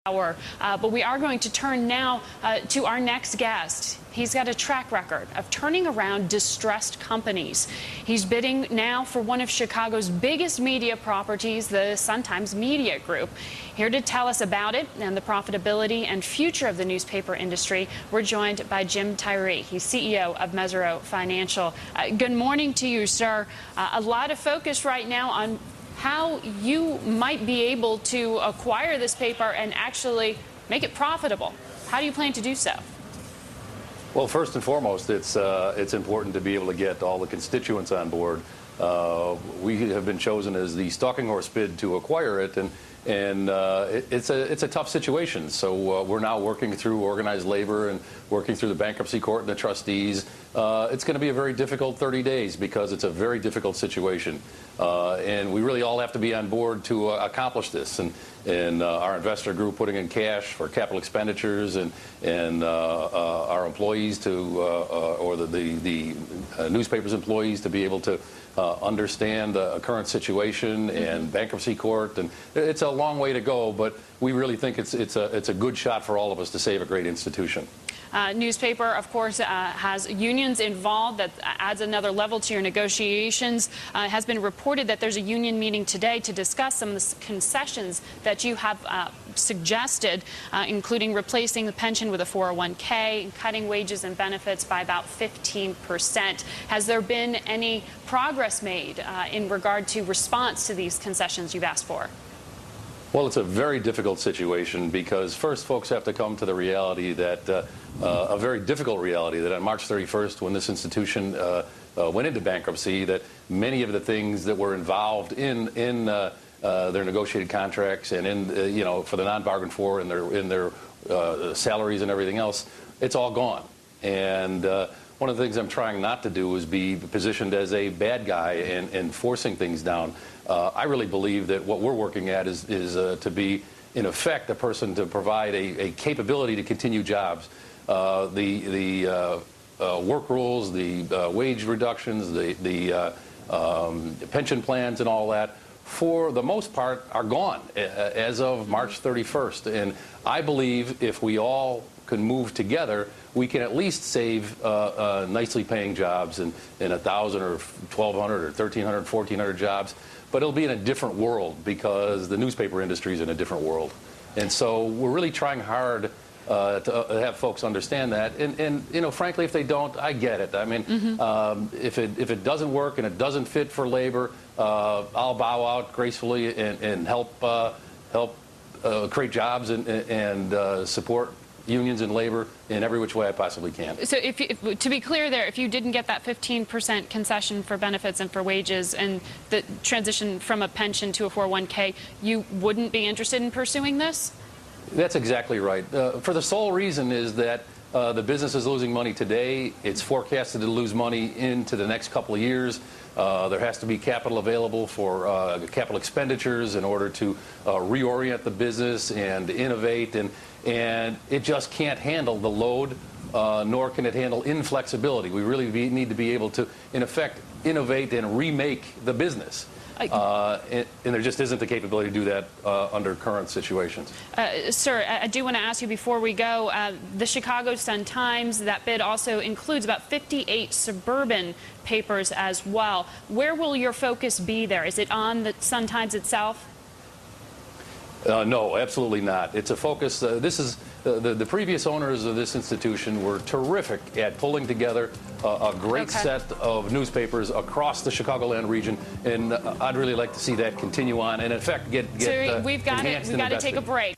hour. But we are going to turn now to our next guest. He's got a track record of turning around distressed companies. He's bidding now for one of Chicago's biggest media properties, the Sun-Times Media Group. Here to tell us about it and the profitability and future of the newspaper industry, we're joined by Jim Tyree. He's CEO of Mesirow Financial. Good morning to you, sir. A lot of focus right now on how you might be able to acquire this paper and actually make it profitable. How do you plan to do so? Well, first and foremost, it's important to be able to get all the constituents on board. We have been chosen as the stalking horse bid to acquire it, and it's a tough situation. So we're now working through organized labor and working through the bankruptcy court and the trustees. It's going to be a very difficult 30 days because it's a very difficult situation. And we really all have to be on board to accomplish this. And our investor group putting in cash for capital expenditures, and our employees to, or the newspaper's employees to be able to understand the current situation and bankruptcy court. And it's a long way to go, but we really think it's a good shot for all of us to save a great institution. Newspaper, of course, has unions involved. That adds another level to your negotiations. It has been reported that there's a union meeting today to discuss some of the concessions that you have suggested, including replacing the pension with a 401k and cutting wages and benefits by about 15%. Has there been any progress made in regard to response to these concessions you've asked for? Well, it's a very difficult situation because first folks have to come to the reality that a very difficult reality that on March 31st, when this institution went into bankruptcy, that many of the things that were involved in their negotiated contracts and in for the non-bargain for in their salaries and everything else, it's all gone. And one of the things I'm trying not to do is be positioned as a bad guy and forcing things down. I really believe that what we're working at is to be, in effect, a person to provide a capability to continue jobs. The work rules, the wage reductions, the pension plans and all that, for the most part, are gone as of March 31st. And I believe if we all can move together, we can at least save nicely paying jobs in 1,000 or 1,200 or 1,300, 1,400 jobs. But it'll be in a different world because the newspaper industry is in a different world. And so we're really trying hard to have folks understand that. And frankly, if they don't, I get it. I mean, if it doesn't work and it doesn't fit for labor, I'll bow out gracefully and help create jobs and support unions and labor in every which way I possibly can. So to be clear there, if you didn't get that 15% concession for benefits and for wages and the transition from a pension to a 401k, you wouldn't be interested in pursuing this? That's exactly right. For the sole reason is that the business is losing money today. It's forecasted to lose money into the next couple of years. There has to be capital available for capital expenditures in order to reorient the business and innovate, and it just can't handle the load, nor can it handle inflexibility. We really need to be able to, in effect, innovate and remake the business. And there just isn't the capability to do that under current situations. Sir, I do want to ask you before we go, the Chicago Sun-Times, that bid also includes about 58 suburban papers as well. Where will your focus be there? Is it on the Sun-Times itself? No, absolutely not. It's a focus. This is the previous owners of this institution were terrific at pulling together a great set of newspapers across the Chicagoland region, and I'd really like to see that continue on and, in effect, get we've got to take a break.